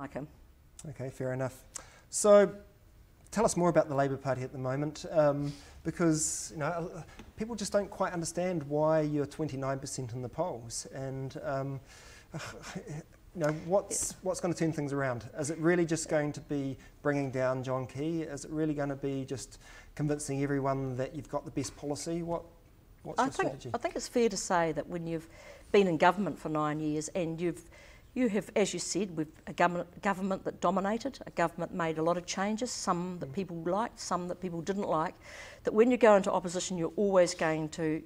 like him. Okay, fair enough. So tell us more about the Labour Party at the moment, because people just don't quite understand why you're 29% in the polls, and what's going to turn things around? Is it really just going to be bringing down John Key? Is it really going to be just convincing everyone that you've got the best policy? What's your strategy? I think it's fair to say that when you've been in government for 9 years and you have, as you said, with a government that dominated, a government made a lot of changes, some that people liked, some that people didn't like, that when you go into opposition, you're always going to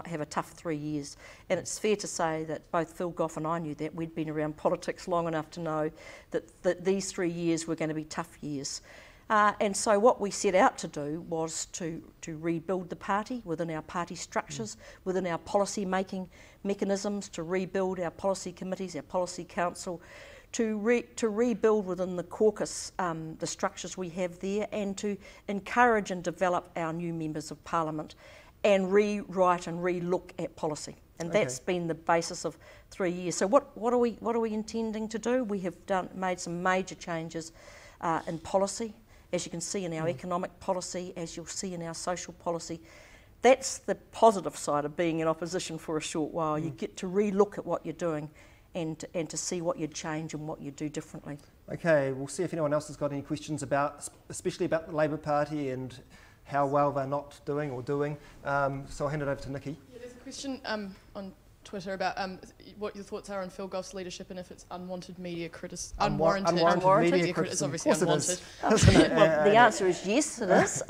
have a tough 3 years. And it's fair to say that both Phil Goff and I knew that. We'd been around politics long enough to know that these 3 years were going to be tough years. And so what we set out to do was to rebuild the party within our party structures, within our policy making mechanisms, to rebuild our policy committees, our policy council, to rebuild within the caucus the structures we have there, and to encourage and develop our new members of parliament and rewrite and re-look at policy. And that's been the basis of 3 years. So what are we intending to do? We have made some major changes in policy, as you can see in our economic policy, as you'll see in our social policy. That's the positive side of being in opposition for a short while. You get to re-look at what you're doing and to see what you'd change and what you'd do differently. Okay, we'll see if anyone else has got any questions especially about the Labour Party and how well they're not doing or doing. So I'll hand it over to Nicky. Yeah, there's a question on Twitter about what your thoughts are on Phil Goff's leadership and if it's unwanted media criticism. Unwarranted media criticism. It's obviously unwanted. Well, the answer is yes, it is.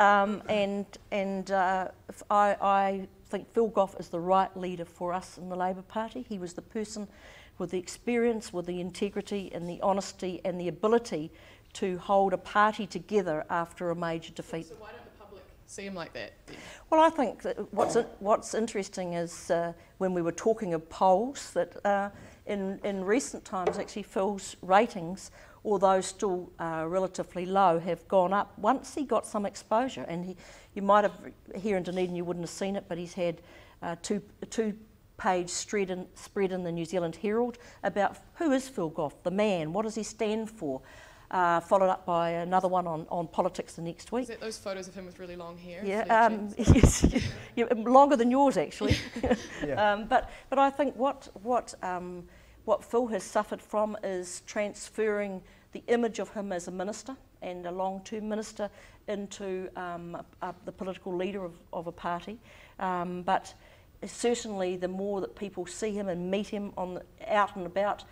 I think Phil Goff is the right leader for us in the Labour Party. He was the person with the experience, with the integrity and the honesty and the ability to hold a party together after a major defeat. So why don't the public see him like that then? Well, I think that what's interesting is when we were talking of polls, that in recent times actually Phil's ratings, although still relatively low, have gone up once he got some exposure. And you might have, here in Dunedin you wouldn't have seen it, but he's had two-page spread in the New Zealand Herald about who is Phil Goff, the man, what does he stand for? Followed up by another one on politics the next week. Is that those photos of him with really long hair? Yeah, yes, yeah, longer than yours actually. Yeah. But I think what Phil has suffered from is transferring the image of him as a minister and a long-term minister into the political leader of a party. But certainly the more that people see him and meet him out and about,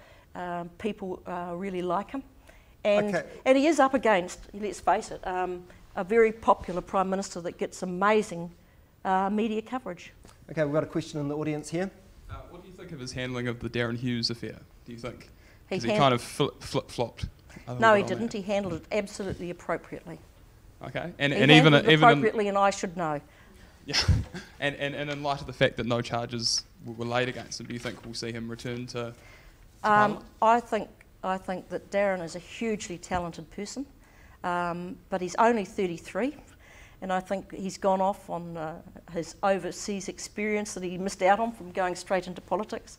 people really like him. And he is up against, let's face it, a very popular Prime Minister that gets amazing media coverage. Okay, we've got a question in the audience here. What do you think of his handling of the Darren Hughes affair, do you think? He kind of flip-flopped? No, he didn't. He handled it absolutely appropriately. Okay. And even appropriately, and I should know. Yeah. and in light of the fact that no charges were laid against him, do you think we'll see him return to Parliament? I think that Darren is a hugely talented person, but he's only 33, and I think he's gone off on his overseas experience that he missed out on from going straight into politics.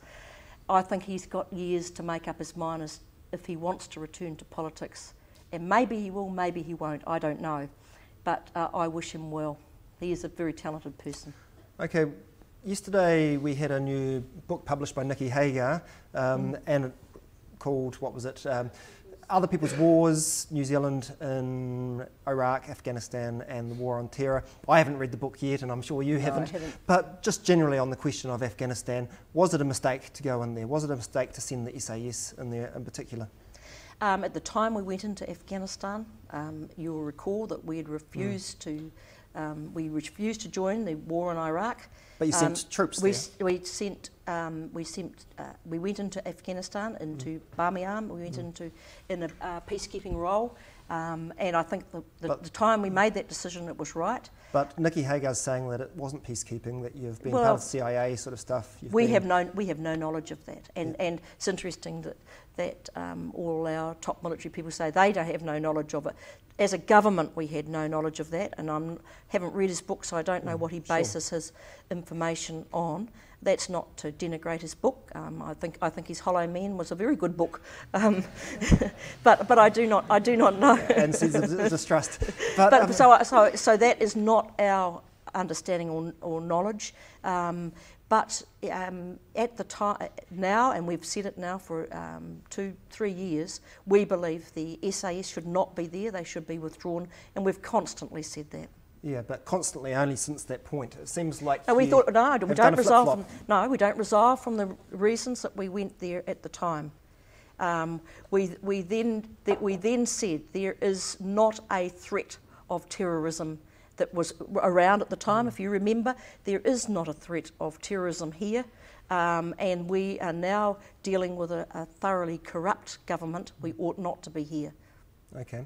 I think he's got years to make up his mind as if he wants to return to politics, and maybe he will, maybe he won't, I don't know, but I wish him well. He is a very talented person. Okay, yesterday we had a new book published by Nicky Hager, and called, what was it, Other People's Wars, New Zealand in Iraq, Afghanistan and the War on Terror. I haven't read the book yet and I'm sure you haven't. I haven't. But just generally on the question of Afghanistan, was it a mistake to go in there? Was it a mistake to send the SAS in there in particular? At the time we went into Afghanistan, you'll recall that we had refused to join the war in Iraq. But you sent troops there. We went into Afghanistan, into Bamiyan. We went in a peacekeeping role, and I think the time we made that decision, it was right. But Nicky Hager's saying that it wasn't peacekeeping, that you've been part of the CIA sort of stuff. We have no knowledge of that, and it's interesting that all our top military people say they don't have no knowledge of it. As a government, we had no knowledge of that, and I haven't read his book, so I don't know what he bases his information on. That's not to denigrate his book. I think his Hollow Men was a very good book, but I do not know. And sees the distrust. So that is not our understanding or knowledge. But at the time now, and we've said it now for 2-3 years, we believe the SAS should not be there. They should be withdrawn, and we've constantly said that. Yeah, but constantly only since that point. It seems like we don't resolve from the reasons that we went there at the time. We then said there is not a threat of terrorism that was around at the time. If you remember, there is not a threat of terrorism here, and we are now dealing with a thoroughly corrupt government. We ought not to be here. Okay.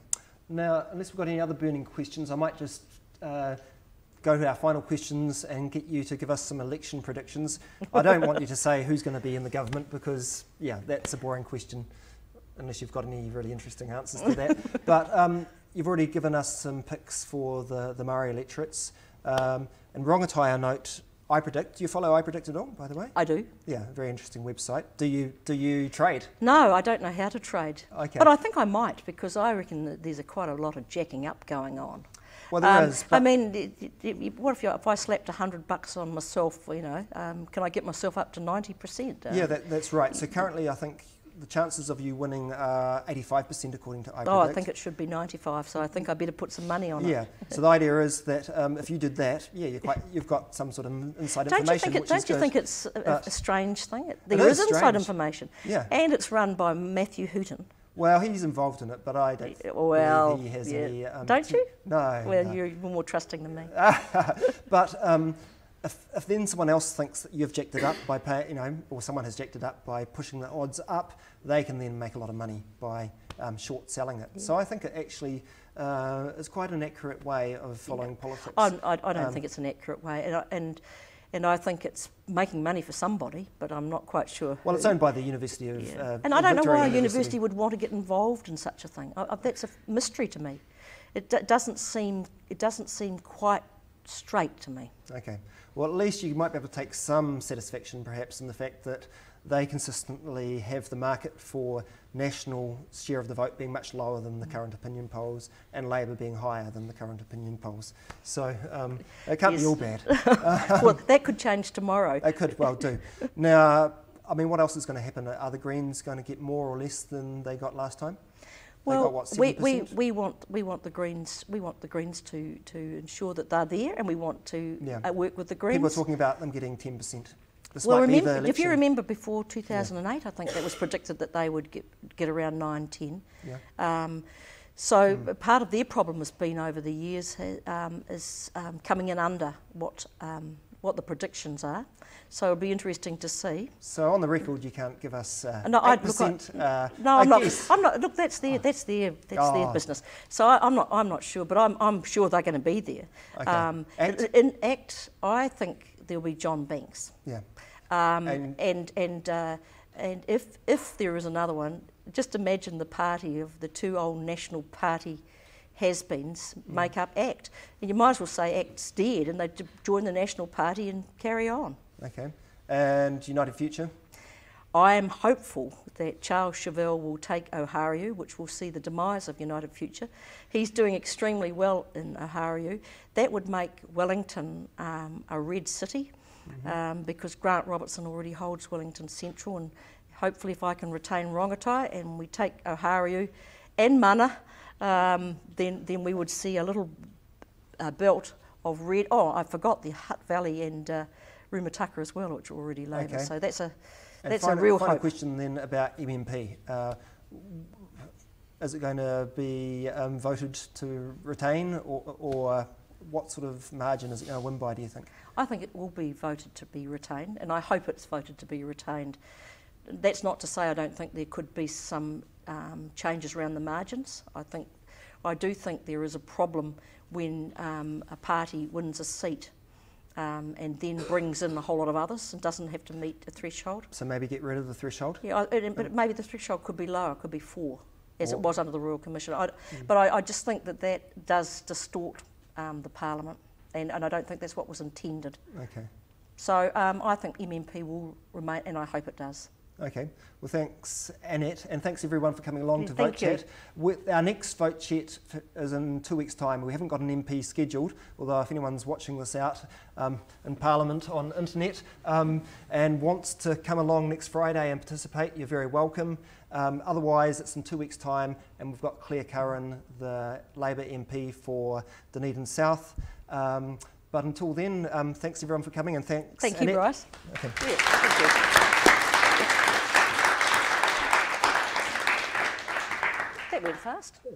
Now, unless we've got any other burning questions, I might just go to our final questions and get you to give us some election predictions. I don't want you to say who's going to be in the government because, yeah, that's a boring question, unless you've got any really interesting answers to that. But you've already given us some picks for the Māori electorates. And Rongotai, I note iPredict. Do you follow iPredict at all, by the way? I do. Yeah, very interesting website. Do you trade? No, I don't know how to trade. Okay. But I think I might, because I reckon that there's quite a lot of jacking up going on. Well, there is. I mean, what if I slapped $100 on myself? You know, can I get myself up to 90%? Yeah, that's right. So currently, I think the chances of you winning are 85% according to iPredict. Oh, I think it should be 95. So I think I better put some money on it. Yeah. So the idea is that if you did that, yeah, you've got some sort of inside information. Don't you think it's a strange thing? There is is inside strange. information. Yeah. And it's run by Matthew Hooton. Well, he's involved in it, but I don't believe he has any... don't you? No. Well, no. you're more trusting than me. But if then someone else thinks that you've jacked it up by or someone has jacked it up by pushing the odds up, they can then make a lot of money by short selling it. Yeah. So I think it actually is quite an accurate way of following politics. I don't think it's an accurate way, and I think it's making money for somebody, but I'm not quite sure. Well, it's owned by the University of and I don't know why a university would want to get involved in such a thing. That's a mystery to me. It doesn't seem quite straight to me. Okay. Well, at least you might be able to take some satisfaction, perhaps, in the fact that they consistently have the market for national share of the vote being much lower than the current opinion polls, and Labour being higher than the current opinion polls. So it can't be all bad. Well, that could change tomorrow. It could well do. Now, I mean, what else is going to happen? Are the Greens going to get more or less than they got last time? Well, got, what, 7%? we want the Greens to ensure that they're there, and we want to work with the Greens. People are talking about them getting 10%. Well, if you remember before 2008, I think that was predicted that they would get around 9-10. Yeah. Part of their problem has been over the years is coming in under what the predictions are. So it'll be interesting to see. So on the record, you can't give us 8%. I'm not. Look, that's their business. So I'm not sure, but I'm sure they're going to be there. Okay. In ACT, I think there'll be John Banks. Yeah. And if there is another one, just imagine the party of the two old National Party has-beens make up ACT. And you might as well say ACT's dead and they join the National Party and carry on. Okay. And United Future? I am hopeful that Charles Chauvel will take Oharu, which will see the demise of United Future. He's doing extremely well in Oharu. That would make Wellington a red city, because Grant Robertson already holds Wellington Central, and hopefully if I can retain Rongotai and we take Oharu and Mana, then we would see a little belt of red. Oh, I forgot the Hutt Valley and Rumataka as well, which are already Labour. Okay. So that's a real final hope. Question then about MMP. Is it going to be voted to retain, or what sort of margin is it going to win by, do you think? I think it will be voted to be retained, and I hope it's voted to be retained. That's not to say I don't think there could be some changes around the margins. I do think there is a problem when a party wins a seat and then brings in a whole lot of others and doesn't have to meet a threshold. So maybe get rid of the threshold? Yeah, but maybe the threshold could be lower, it could be 4, as it was under the Royal Commission. But I just think that does distort the Parliament, and I don't think that's what was intended. Okay. So I think MMP will remain, and I hope it does. Okay, well thanks Annette, and thanks everyone for coming along to Thank Vote you. Chat. Our next Vote Chat is in 2 weeks' time. We haven't got an MP scheduled, although if anyone's watching this out in Parliament on internet and wants to come along next Friday and participate, you're very welcome. Otherwise, it's in 2 weeks' time, and we've got Claire Curran, the Labour MP for Dunedin South. But until then, thanks everyone for coming, and thanks Thank you, Annette. Bryce. Okay. Yeah, thank you. That went fast. Yeah.